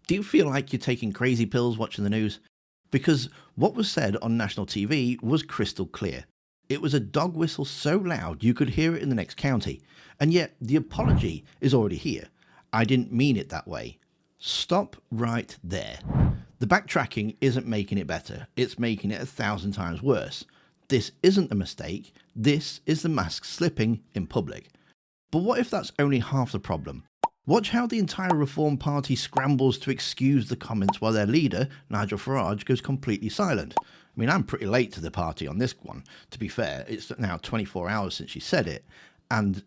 Do you feel like you're taking crazy pills watching the news? Because what was said on national TV was crystal clear. It was a dog whistle so loud you could hear it in the next county. And yet the apology is already here. I didn't mean it that way. Stop right there. The backtracking isn't making it better. It's making it 1,000 times worse. This isn't a mistake. This is the mask slipping in public. But what if that's only half the problem? Watch how the entire Reform Party scrambles to excuse the comments while their leader, Nigel Farage, goes completely silent. I mean, I'm pretty late to the party on this one, to be fair. It's now 24 hours since she said it. And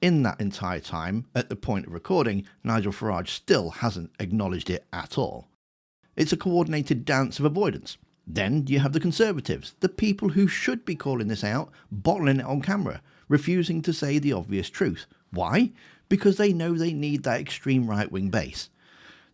in that entire time, at the point of recording, Nigel Farage still hasn't acknowledged it at all. It's a coordinated dance of avoidance. Then you have the Conservatives, the people who should be calling this out, bottling it on camera, refusing to say the obvious truth. Why? Because they know they need that extreme right-wing base.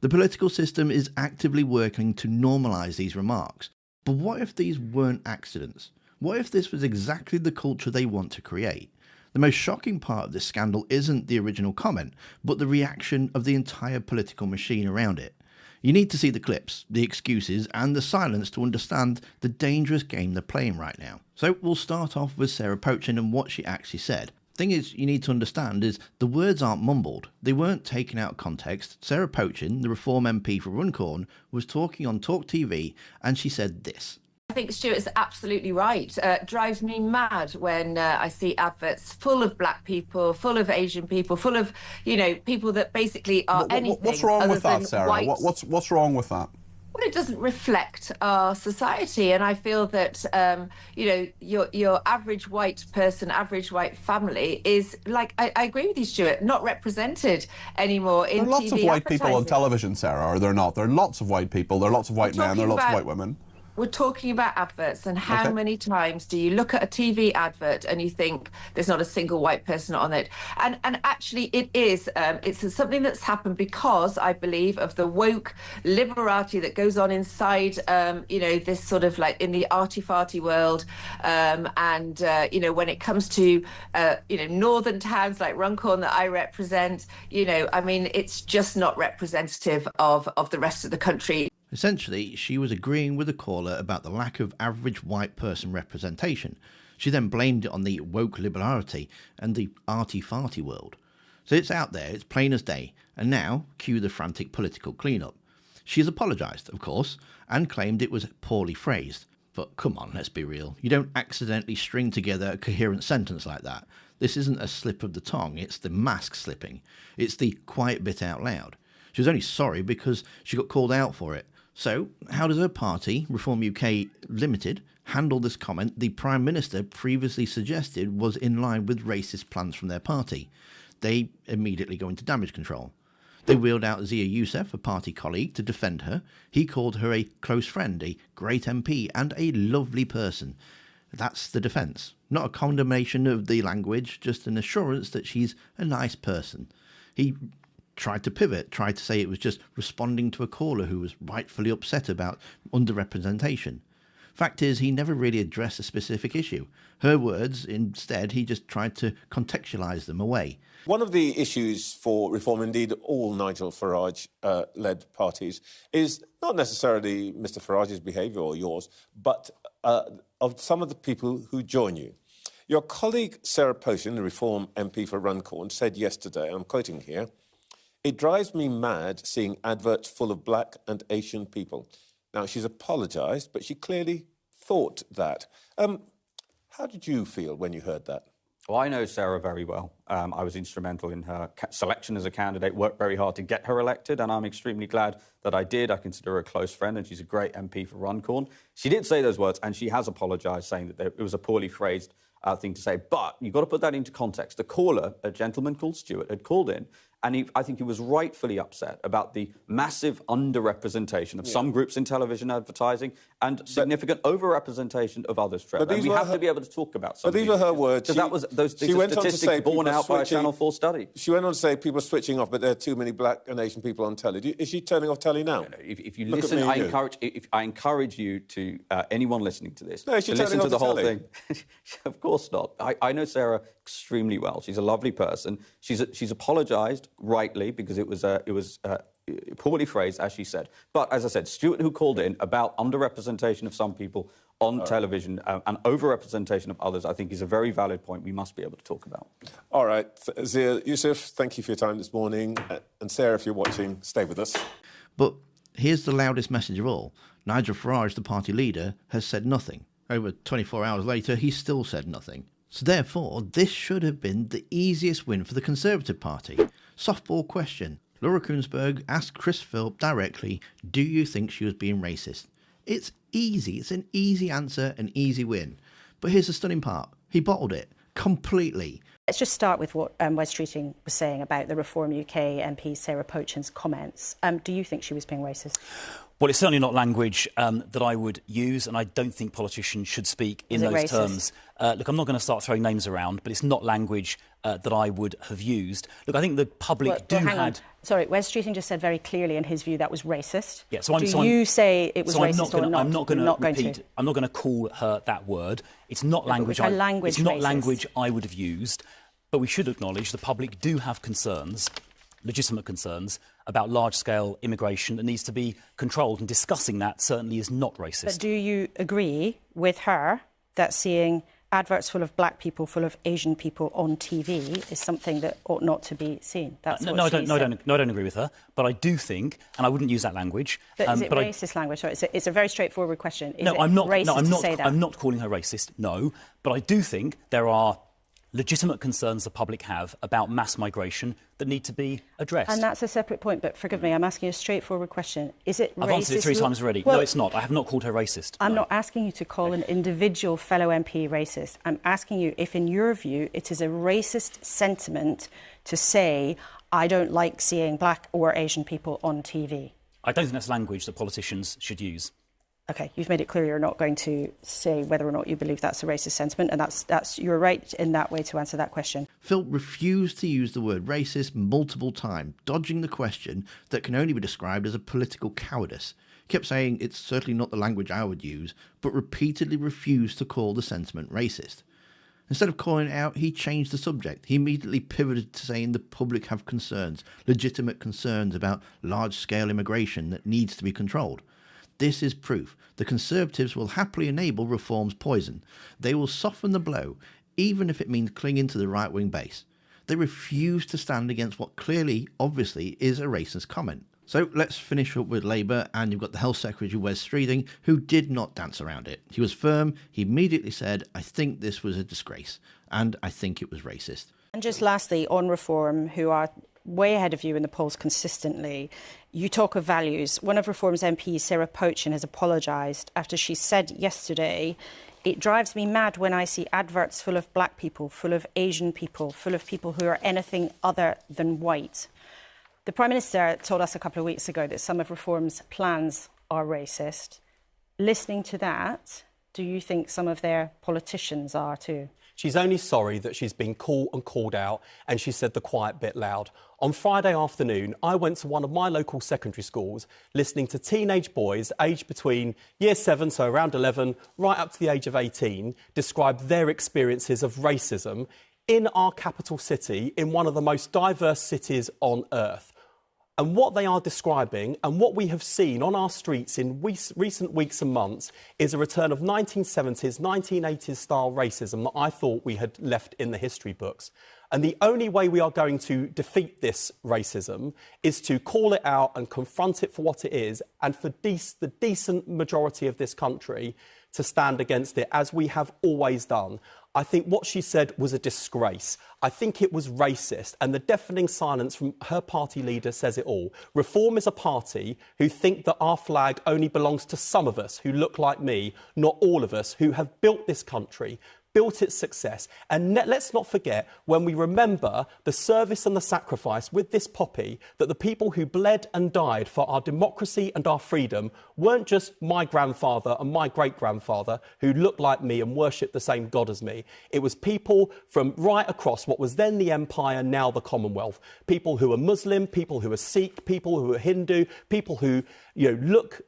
The political system is actively working to normalise these remarks. But what if these weren't accidents? What if this was exactly the culture they want to create? The most shocking part of this scandal isn't the original comment, but the reaction of the entire political machine around it. You need to see the clips, the excuses, and the silence to understand the dangerous game they're playing right now. So we'll start off with Sarah Pochin and what she actually said. Thing is, you need to understand is the words aren't mumbled. They weren't taken out of context. Sarah Pochin, the Reform MP for Runcorn, was talking on Talk TV and she said this. I think Stuart's absolutely right. Drives me mad when I see adverts full of black people, full of Asian people, full of, people that basically are anything. What's wrong with that, Sarah? What's wrong with that? Well, it doesn't reflect our society, and I feel that your average white person, average white family is like I agree with you, Stuart, not represented anymore in TV. There are lots of white people on television, Sarah, or they're not. There are lots of white people. There are lots of white men. There are lots of white women. We're talking about adverts, and how many times do you look at a TV advert and you think there's not a single white person on it? And actually it is. It's something that's happened because, I believe, of the woke liberati that goes on inside, this sort of like in the arty-farty world. When it comes to, northern towns like Runcorn that I represent, it's just not representative of the rest of the country. Essentially, she was agreeing with the caller about the lack of average white person representation. She then blamed it on the woke liberality and the arty-farty world. So it's out there, it's plain as day, and now cue the frantic political cleanup. She has apologised, of course, and claimed it was poorly phrased. But come on, let's be real. You don't accidentally string together a coherent sentence like that. This isn't a slip of the tongue, it's the mask slipping. It's the quiet bit out loud. She was only sorry because she got called out for it. So, how does her party, Reform UK Limited, handle this comment the Prime Minister previously suggested was in line with racist plans from their party? They immediately go into damage control. They wheeled out Zia Youssef, a party colleague, to defend her. He called her a close friend, a great MP, and a lovely person. That's the defence. Not a condemnation of the language, just an assurance that she's a nice person. He tried to pivot, tried to say it was just responding to a caller who was rightfully upset about underrepresentation. Fact is, he never really addressed a specific issue. Her words, instead, he just tried to contextualise them away. One of the issues for Reform, indeed all Nigel Farage-led parties, is not necessarily Mr Farage's behaviour or yours, but of some of the people who join you. Your colleague Sarah Pochin, the Reform MP for Runcorn, said yesterday, I'm quoting here, "It drives me mad seeing adverts full of black and Asian people." Now, she's apologised, but she clearly thought that. How did you feel when you heard that? Well, I know Sarah very well. I was instrumental in her selection as a candidate, worked very hard to get her elected, and I'm extremely glad that I did. I consider her a close friend, and she's a great MP for Runcorn. She did say those words, and she has apologised, saying that it was a poorly phrased thing to say. But you've got to put that into context. The caller, a gentleman called Stuart, had called in, and I think he was rightfully upset about the massive underrepresentation of some groups in television advertising and significant overrepresentation of others, Trevor. And we have to be able to talk about some of these. But these were her words. These are statistics borne out by a Channel 4 study. She went on to say people are switching off, but there are too many black and Asian people on telly. Is she turning off telly now? No. If you listen, I encourage you to, anyone listening to this, to listen to the whole thing. Of course not. I know Sarah extremely well. She's a lovely person. She's apologised rightly because it was poorly phrased, as she said. But, as I said, Stuart, who called in about underrepresentation of some people on television and overrepresentation of others, I think is a very valid point we must be able to talk about. All right. Zia, Yusuf, thank you for your time this morning. And Sarah, if you're watching, stay with us. But here's the loudest message of all. Nigel Farage, the party leader, has said nothing. Over 24 hours later, he still said nothing. So therefore, this should have been the easiest win for the Conservative Party. Softball question. Laura Kuenssberg asked Chris Philp directly, do you think she was being racist? It's easy. It's an easy answer, an easy win. But here's the stunning part. He bottled it completely. Let's just start with what Wes Streeting was saying about the Reform UK MP Sarah Pochin's comments. Do you think she was being racist? Well, it's certainly not language that I would use, and I don't think politicians should speak in those terms. Look, I'm not going to start throwing names around, but it's not language that I would have used. Look, I think the public Sorry, Wes Streeting just said very clearly in his view that was racist. Yeah, so do you say it was racist or not? I'm not going to repeat. I'm not going to call her that word. It's not language. It's not language I would have used. But we should acknowledge the public do have concerns, legitimate concerns, about large-scale immigration that needs to be controlled, and discussing that certainly is not racist. But do you agree with her that seeing adverts full of black people, full of Asian people on TV is something that ought not to be seen? That's no, I don't agree with her. But I do think, and I wouldn't use that language. But is it racist language? Or it's a very straightforward question. I'm not calling her racist. No, but I do think there are legitimate concerns the public have about mass migration that need to be addressed. And that's a separate point, but forgive me, I'm asking you a straightforward question. Is it racist? I've answered it 3 times already. Well, no, it's not. I have not called her racist. I'm not asking you to call an individual fellow MP racist. I'm asking you if, in your view, it is a racist sentiment to say, I don't like seeing black or Asian people on TV. I don't think that's language that politicians should use. OK, you've made it clear you're not going to say whether or not you believe that's a racist sentiment, and that's you're right in that way to answer that question. Phil refused to use the word racist multiple times, dodging the question that can only be described as a political cowardice. He kept saying it's certainly not the language I would use, but repeatedly refused to call the sentiment racist. Instead of calling it out, he changed the subject. He immediately pivoted to saying the public have concerns, legitimate concerns about large-scale immigration that needs to be controlled. This is proof. The Conservatives will happily enable reform's poison. They will soften the blow, even if it means clinging to the right-wing base. They refuse to stand against what clearly, obviously, is a racist comment. So let's finish up with Labour, and you've got the Health Secretary, Wes Streeting, who did not dance around it. He was firm. He immediately said, I think this was a disgrace, and I think it was racist. And just lastly, on Reform, who are way ahead of you in the polls consistently, you talk of values. One of Reform's MPs, Sarah Pochin, has apologised after she said yesterday, it drives me mad when I see adverts full of black people, full of Asian people, full of people who are anything other than white. The Prime Minister told us a couple of weeks ago that some of Reform's plans are racist. Listening to that, do you think some of their politicians are too? She's only sorry that she's been called and called out, and she said the quiet bit loud. On Friday afternoon, I went to one of my local secondary schools listening to teenage boys aged between year 7, so around 11, right up to the age of 18, describe their experiences of racism in our capital city, in one of the most diverse cities on earth. And what they are describing and what we have seen on our streets in recent weeks and months is a return of 1970s, 1980s style racism that I thought we had left in the history books. And the only way we are going to defeat this racism is to call it out and confront it for what it is, and for the decent majority of this country to stand against it, as we have always done. I think what she said was a disgrace. I think it was racist, and the deafening silence from her party leader says it all. Reform is a party who think that our flag only belongs to some of us who look like me, not all of us who have built this country, built its success. And let's not forget, when we remember the service and the sacrifice with this poppy, that the people who bled and died for our democracy and our freedom weren't just my grandfather and my great-grandfather who looked like me and worshipped the same God as me. It was people from right across what was then the Empire, now the Commonwealth. People who are Muslim, people who are Sikh, people who are Hindu, people who look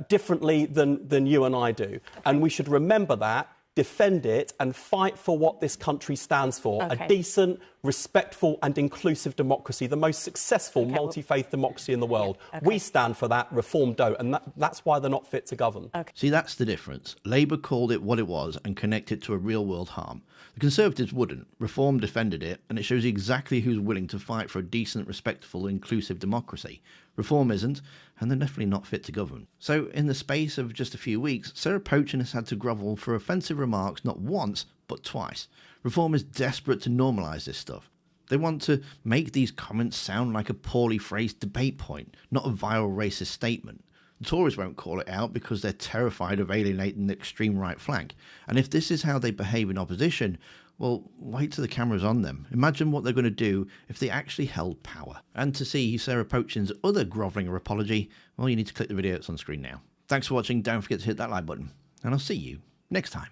differently than you and I do. Okay. And we should remember that, defend it and fight for what this country stands for, a decent, respectful and inclusive democracy, the most successful multi-faith democracy in the world. We stand for that, Reform don't, and that's why they're not fit to govern. See, that's the difference. Labour called it what it was and connected to a real-world harm. The Conservatives wouldn't. Reform defended it, and it shows you exactly who's willing to fight for a decent, respectful, inclusive democracy. Reform isn't, and they're definitely not fit to govern. So, in the space of just a few weeks, Sarah Pochin has had to grovel for offensive remarks not once, but twice. Reform is desperate to normalise this stuff. They want to make these comments sound like a poorly phrased debate point, not a vile racist statement. The Tories won't call it out because they're terrified of alienating the extreme right flank. And if this is how they behave in opposition, well, wait till the camera's on them. Imagine what they're going to do if they actually held power. And to see Sarah Pochin's other grovelling apology, well, you need to click the video that's on screen now. Thanks for watching. Don't forget to hit that like button. And I'll see you next time.